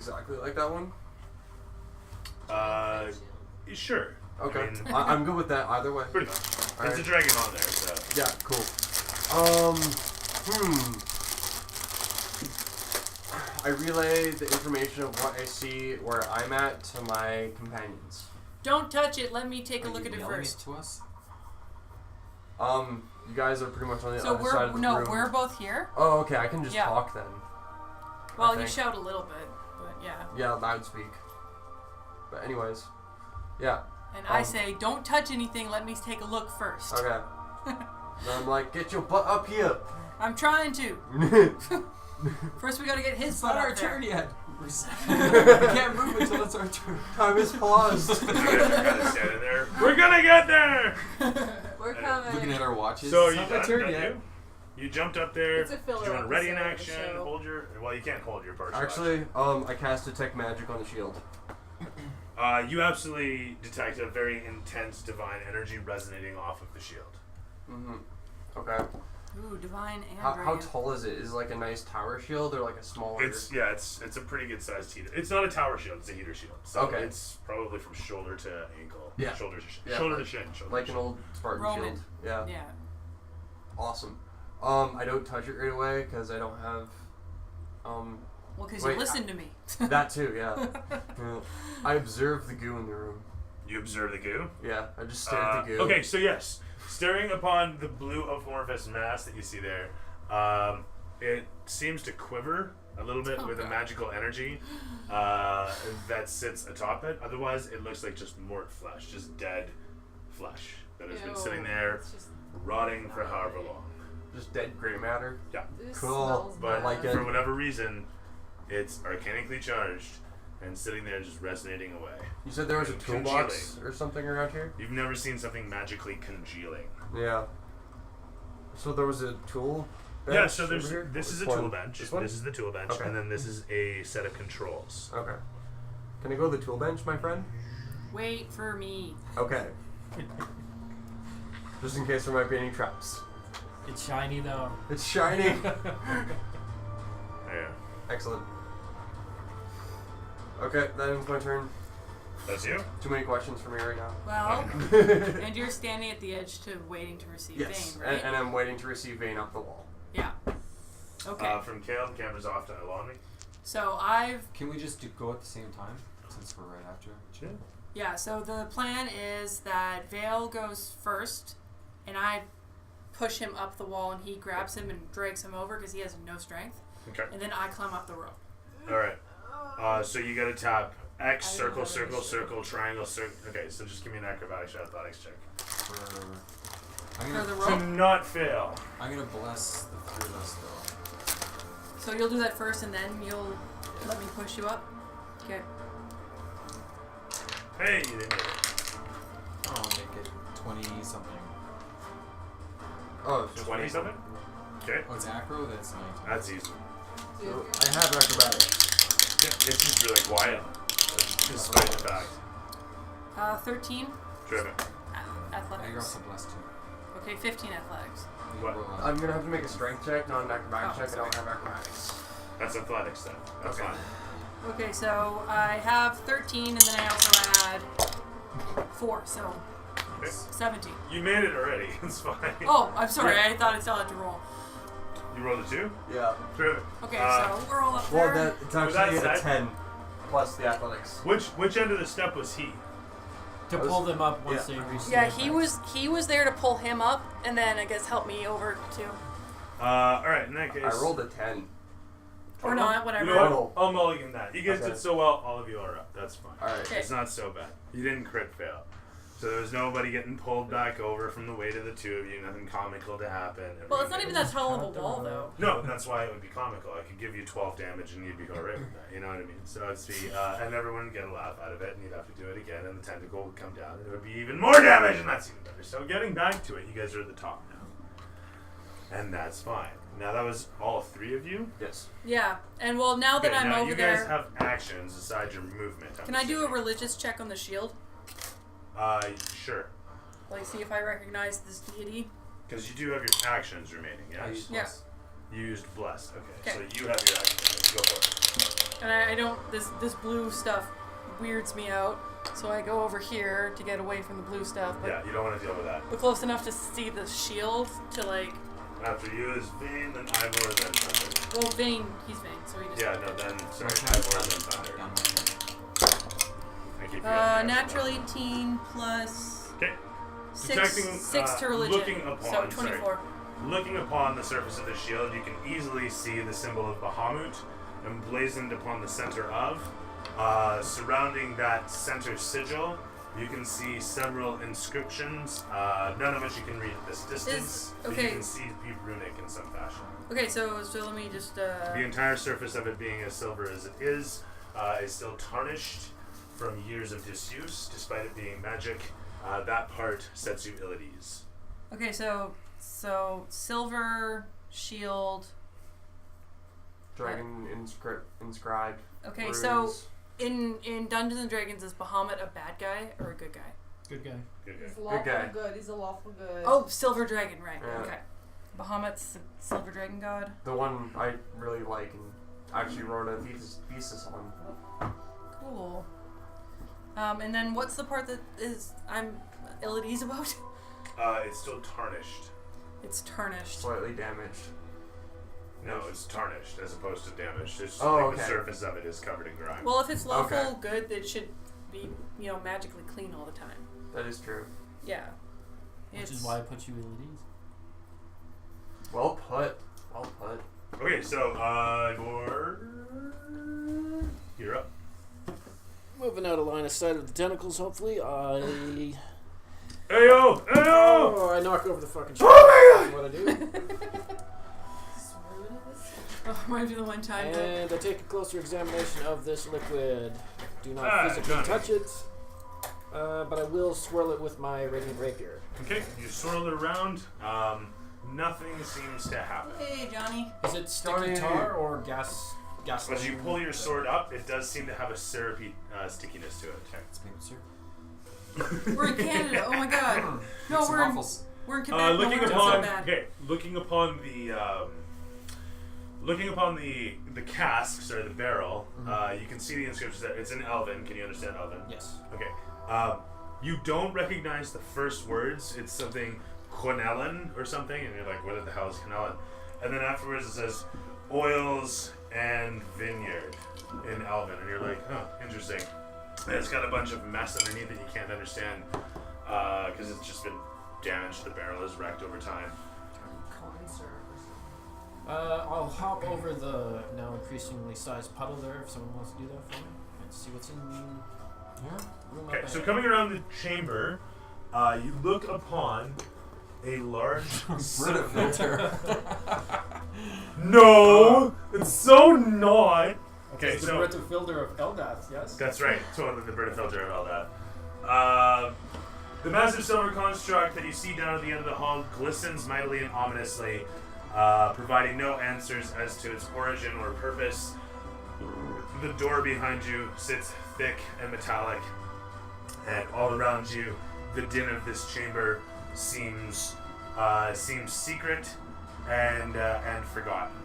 exactly like that one? Sure. Okay. I mean, I'm good with that either way. pretty much. All There's right. a dragon on there, so. Yeah, cool. I relay the information of what I see where I'm at to my companions. Don't touch it. Let me take a Are look you at it yelling first. to us? You guys are pretty much on the So other side of the room. we're both here. Oh, okay. I can just Yeah. talk then. Well, I you think. shout a little bit, but yeah. Yeah, loudspeak. But anyways, yeah. And I say, don't touch anything. Let me take a look first. Okay. Then I'm like, get your butt up here. I'm trying to. First, we gotta get his It's butt not up our there. turn yet. We can't move until it's our turn. Time is paused. You guys are kind of standing there. We're gonna get there! We're coming. Looking at our watches. So It's you not my done, turn done yet. you jumped up there. It's a filler Do you want to ready in episode of the action? show. Hold your. Well, you can't hold your partial. Actually, I cast Detect Magic on the shield. You absolutely detect a very intense divine energy resonating off of the shield. Mm-hmm. Okay. Ooh, divine and How dragon. tall is it? Is it like a nice tower shield or like a smaller? It's a pretty good sized heater. It's not a tower shield. It's a heater shield. So Okay. it's probably from shoulder to ankle. Yeah. Shoulder to shin. Yeah, shoulder like- to shin. Shoulder like to an shin. old Spartan Roman. shield. Yeah. Yeah. Awesome. I don't touch it right away because I don't have. Well, because Wait, you listened to me. That too, yeah. Yeah. I observe the goo in the room. You observe the goo. Yeah, I just stare at the goo. Okay, so yes, staring upon the blue amorphous mass that you see there, it seems to quiver a little bit with a magical energy that sits atop it. Otherwise, it looks like just mort flesh, just dead flesh that has been Ew. sitting there, It's just, rotting for however long. Just dead gray matter. Yeah, this Cool, smells but bad. like for it. whatever reason, it's arcanically charged and sitting there just resonating away. You said there was a And toolbox or something around here? You've never seen something magically congealing. Yeah. So there was a tool bench Yeah, so over here? this is a Which tool one? bench. This one? This is the tool bench, Okay. and then this is a set of controls. Okay. Can I go to the tool bench, my friend? Wait for me. Okay. Just in case there might be any traps. It's shiny though. It's shining. Yeah, Excellent. Okay, that ends my turn. that's you. Too many questions for me right now. Well, and you're standing at the edge to waiting to receive Yes, Vane, right? and I'm waiting to receive Vane up the wall. Yeah. Okay. From Kale, the camera's off to Alani. So I've Can we just go at the same time? Since we're right after. yeah. So the plan is that Vale goes first, and I push him up the wall, and he grabs him and drags him over because he has no strength, Okay. and then I climb up the rope. All right. So you gotta tap X, I don't circle, have circle, any circle, triangle, circle. Okay, so just give me an acrobatics or athletics check. I'm For the gonna, To rope. not fail. I'm gonna bless the three of us though. So you'll do that first, and then you'll let me push you up. Okay. Hey, you didn't make it. I'll make it 20 something. Oh, it's just 20 something? Okay, Oh, it's acro? That's 19. that's easy. So I have acrobatics. It's just really quiet. Despite the fact. 13 Driven. I got athletics. also blessed too. Okay, 15 athletics. You What? roll I'm gonna have to make a strength check, not an acrobatics Oh, check. I don't have acrobatics. That's athletics then. That's Okay. fine. Okay, so I have 13, and then I also add 4, so Okay. 17. You made it already. It's fine. Oh, I'm sorry. Yeah. I thought I still had to roll. You rolled a 2? Yeah. Driven. Okay, so we're all up Well, there. that it's With actually that a said- 10 plus the athletics. Which end of the step was he? To I was- pull them up once yeah. they reach. Yeah, the he was there to pull him up, and then I guess help me over too, Alright, in that case. I rolled a 10. or not, whatever. You know Total. what? I'll mulligan that. You guys Okay. did so well, all of you are up. That's fine. Alright. Okay. It's not so bad. You didn't crit fail. So there was nobody getting pulled back over from the weight of the two of you, nothing comical to happen. Well, it's not even that tall of a Count the wall, roll. though. No, that's why it would be comical. I could give you 12 damage and you'd be alright with that. You know what I mean? So it's be, and everyone would get a laugh out of it, and you'd have to do it again, and the tentacle would come down, and it would be even more damage, and that's even better. So getting back to it, you guys are at the top now. And that's fine. Now that was all three of you. Yes. Yeah, and well, now that Okay, I'm now over you guys there, have actions aside your movement. I'm can I do a assuming. religious check on the shield? Sure. Like, see if I recognize this deity? Because you do have your actions remaining, I yes? used Yeah. bless. You used bless. Okay, Okay. so you have your actions. Go for it. And I don't. This blue stuff weirds me out, so I go over here to get away from the blue stuff. But, Yeah, you don't want to deal with that. but close enough to see the shield to like. After you is Vane, then Ivor, then Thunder. Well, Vane, he's Vane, so he just. Yeah, no, then sorry, Okay. Ivor, then Thunder. Down one. I keep forgetting Natural 18 plus Okay. 6, Detecting, 6 to religion. looking upon, so 24. Looking upon the surface of the shield, you can easily see the symbol of Bahamut emblazoned upon the center of. Surrounding that center sigil, you can see several inscriptions, none of which you can read at this distance. But okay. you can see to be runic in some fashion. Okay, so let me just. The entire surface of it being as silver as it is still tarnished from years of disuse, despite it being magic. That part sets you ill at ease. Okay, so silver shield. Dragon inscribed. Okay, runes. so in Dungeons and Dragons, is Bahamut a bad guy or a good guy? Good guy. Good, good. He's lawful guy. good. He's a lawful good. Oh, silver dragon, right? Yeah. Okay. Bahamut's the silver dragon god. The one I really like and actually wrote a thesis on. Cool. And then what's the part that is I'm ill at ease about? It's still tarnished. It's tarnished. Slightly damaged. No, it's tarnished as opposed to damaged. It's Oh, like okay. the surface of it is covered in grime. Well, if it's lawful Okay. good, it should be magically clean all the time. That is true. Yeah. Which is why I put you ill at ease. Well put. Well put. Okay, so you're up. Moving out of line of sight of the tentacles, hopefully. Ayo! Ayo! Oh, I knock over the fucking shit. Oh That's what I do. Oh, reminds me of the one time that. And I take a closer examination of this liquid. Do not Ah, physically Johnny. touch it, but I will swirl it with my radiant rapier. Okay, you swirl it around. Nothing seems to happen. Hey, Johnny. Is it sticky Johnny. tar or gas? As you pull your sword up, it does seem to have a syrupy stickiness to it. It's maple syrup. We're in Canada. Oh my God. No, Some we're in waffles. Quebec. No, Looking we're so upon bad. looking upon the casks or the barrel, you can see the inscriptions there. It's in Elven. Can you understand Elven? Yes. Okay. You don't recognize the first words. It's something Quenellen or something, and you're like, what the hell is Quenellen? And then afterwards it says oils and vineyard in Elven, and you're like, oh, interesting. And it's got a bunch of mess underneath that you can't understand because it's just been damaged. The barrel is wrecked over time. Corn syrup or something. I'll hop over the now increasingly sized puddle there if someone wants to do that for me. And see what's in the room Okay, up so ahead. coming around the chamber, you look upon a large Brita filter. No, it's so not. Okay, It's the so Brita filter of Eldath, yes? that's right. Totally the Brita filter and all that. The massive silver construct that you see down at the end of the hall glistens mightily and ominously, providing no answers as to its origin or purpose. The door behind you sits thick and metallic, and all around you, the din of this chamber seems secret and forgotten.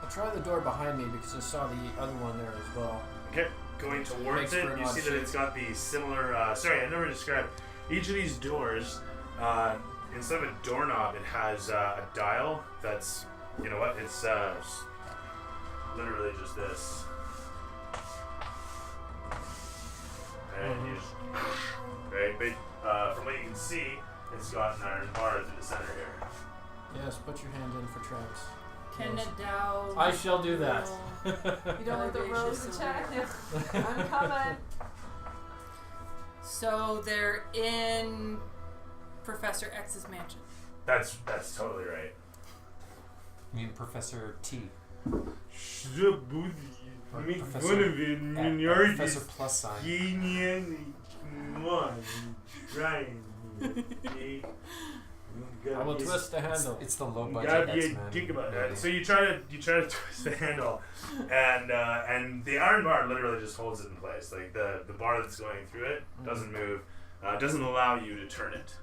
I'll try the door behind me because I saw the other one there as well. Okay, going towards Makes it, for an you odd see that shape. it's got the similar. Sorry, I never described. Each of these doors, instead of a doorknob, it has a dial that's, you know what? It's literally just this. And you just, right? But from what you can see, it's got an iron bar through the center here. Yes, put your hand in for traps. Can Yes. Nadal. I shall do that. You don't want the rose to check? I'm coming. So they're in Professor X's mansion. That's totally right. You mean Professor T. Or Make Professor fun of it, At, and you're Professor just plus sign. genius. Come on, trying. I will twist the handle. It's the low You budget gotta be X-Men. a dick about movie. that. So you try to twist the handle, and the iron bar literally just holds it in place. Like the bar that's going through it doesn't move, doesn't allow you to turn it.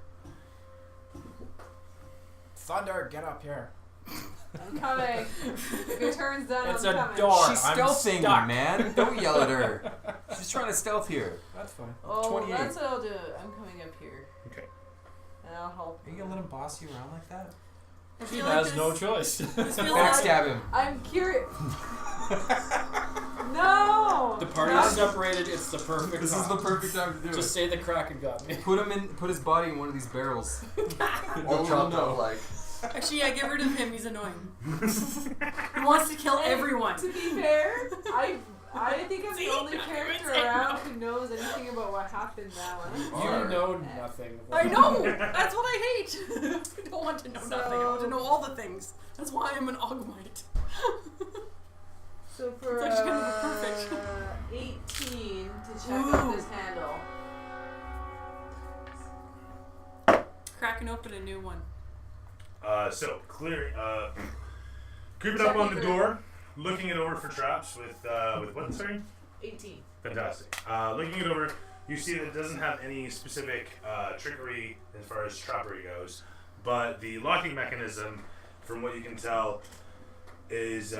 Thunder, get up here. I'm coming. If your turn's done, It's I'm a coming. door. She's I'm stealthing, stuck. man. Don't yell at her. She's trying to stealth here. That's fine. Oh, 28. that's what I'll do. I'm coming up here. Okay. And I'll help. Are you gonna let him boss you around like that? I He feel like has this, no choice. This feels like Backstab him. I'm curious. No! The party's Not- separated. It's the perfect This time. is the perfect time to do Just say the Kraken got me. Put his body in one of these barrels. All chopped no. up like. actually, yeah, get rid of him. He's annoying. He wants to kill everyone. To be fair, I think I'm See? the only I character said around no. who knows anything about what happened now. And I'm You sorry. know nothing. I know. That's what I hate. I don't want to know So- nothing. I want to know all the things. That's why I'm an Ogmite. So for It's actually kind of perfect. 18 to check Ooh. out this handle. Cracking open a new one. So clear. Creeping up on the door, looking it over for traps with what? Sorry. 18. Fantastic. Looking it over, you see that it doesn't have any specific trickery as far as trappery goes, but the locking mechanism, from what you can tell, is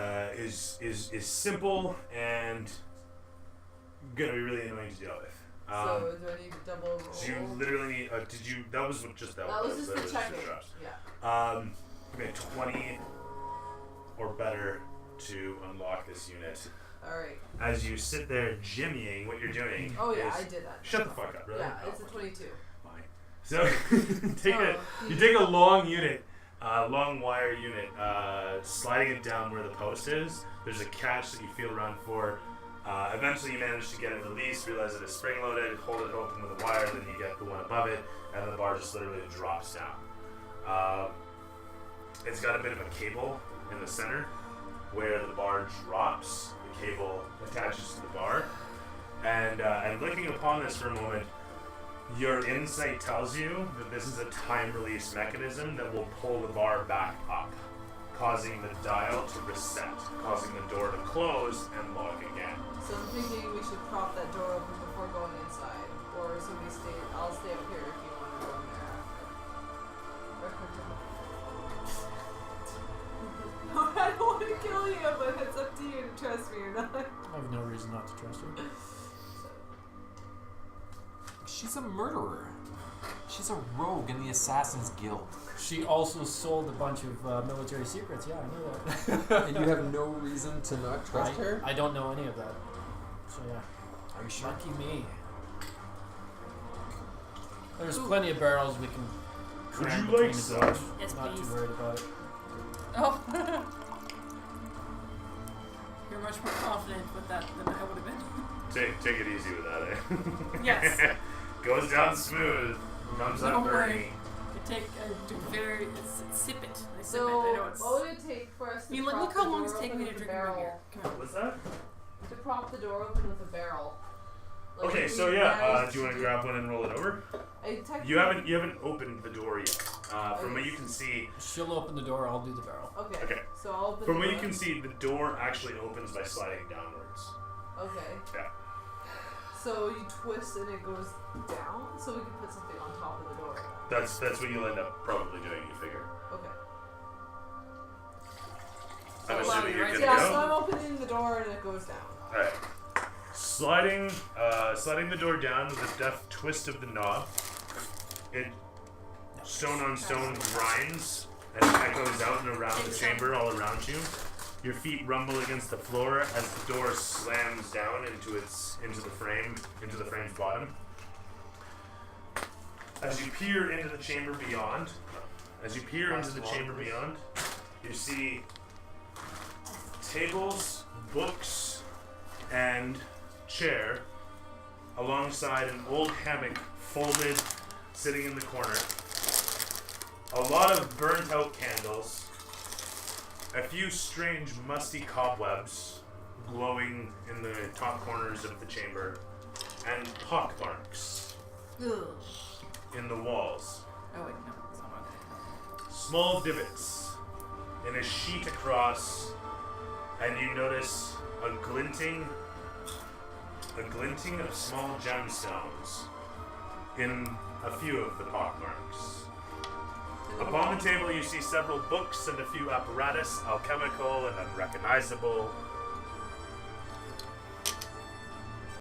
simple and gonna be really annoying to deal with. So do I need to double roll? So you literally need. Did you? That was just that. That was just the checking. traps. Yeah. Give me a 20 or better to unlock this unit. Alright. As you sit there jimmying, what you're doing. Oh yeah, is, I did that. Shut the fuck up, really. Yeah, Oh, it's a 22. fine. So Oh, you take a long unit, long wire unit, sliding it down where the post is. There's a catch that you feel around for. Eventually you manage to get it released, realize it is spring loaded, hold it open with a wire, then you get the one above it, and then the bar just literally drops down. It's got a bit of a cable in the center where the bar drops, the cable attaches to the bar. And looking upon this for a moment, your insight tells you that this is a time release mechanism that will pull the bar back up, causing the dial to reset, causing the door to close and lock again. So I'm thinking we should prop that door open before going inside. Or somebody stay. I'll stay up here if you want to go in there after. No, I don't want to kill you, but it's up to you to trust me or not. I have no reason not to trust her. She's a murderer. She's a rogue in the Assassin's Guild. She also sold a bunch of military secrets. Yeah, I knew that. And you have no reason to not trust her? I don't know any of that. So yeah. Are you sure? Lucky me. There's plenty of barrels we can Would cram you between like the some? doors. Yes, Not please. too worried about it. Oh. You're much more confident with that than I would have been. Take it easy with that, eh? Yes. Goes down smooth, comes up Don't worry. burning. I take I do very sip it. I sip So, it. I know it's. what would it take for us I to mean, prop look the how long door it's taken open me to with a drink my beer. barrel? Come on. What's that? To prop the door open with a barrel. Like, Okay, if so we yeah, managed do you want to grab one and roll it over? I technically- You haven't opened the door yet. From what you can see, She'll open the door. I'll do the barrel. Okay. Okay. So I'll open from the what you door. can see, the door actually opens by sliding downwards. Okay. Yeah. So you twist and it goes down, so we can put something on top of the door. That's what you'll end up probably doing. You figure. Okay. I'm So assuming you're right? good to Yeah, go. so I'm opening the door and it goes down. Alright. Sliding the door down with a deft twist of the knob. It stone on stone grinds and echoes out and around the chamber all around you. Your feet rumble against the floor as the door slams down into the frame's bottom. As you peer into the chamber beyond, you see tables, books, and chair alongside an old hammock folded, sitting in the corner. A lot of burnt out candles, a few strange musty cobwebs glowing in the top corners of the chamber, and pockmarks Ugh. in the walls. Oh wait, no, it's not okay. Small divots in a sheet across, and you notice a glinting of small gemstones in a few of the pockmarks. Did Upon the table, you see several books and a few apparatus, alchemical and unrecognizable,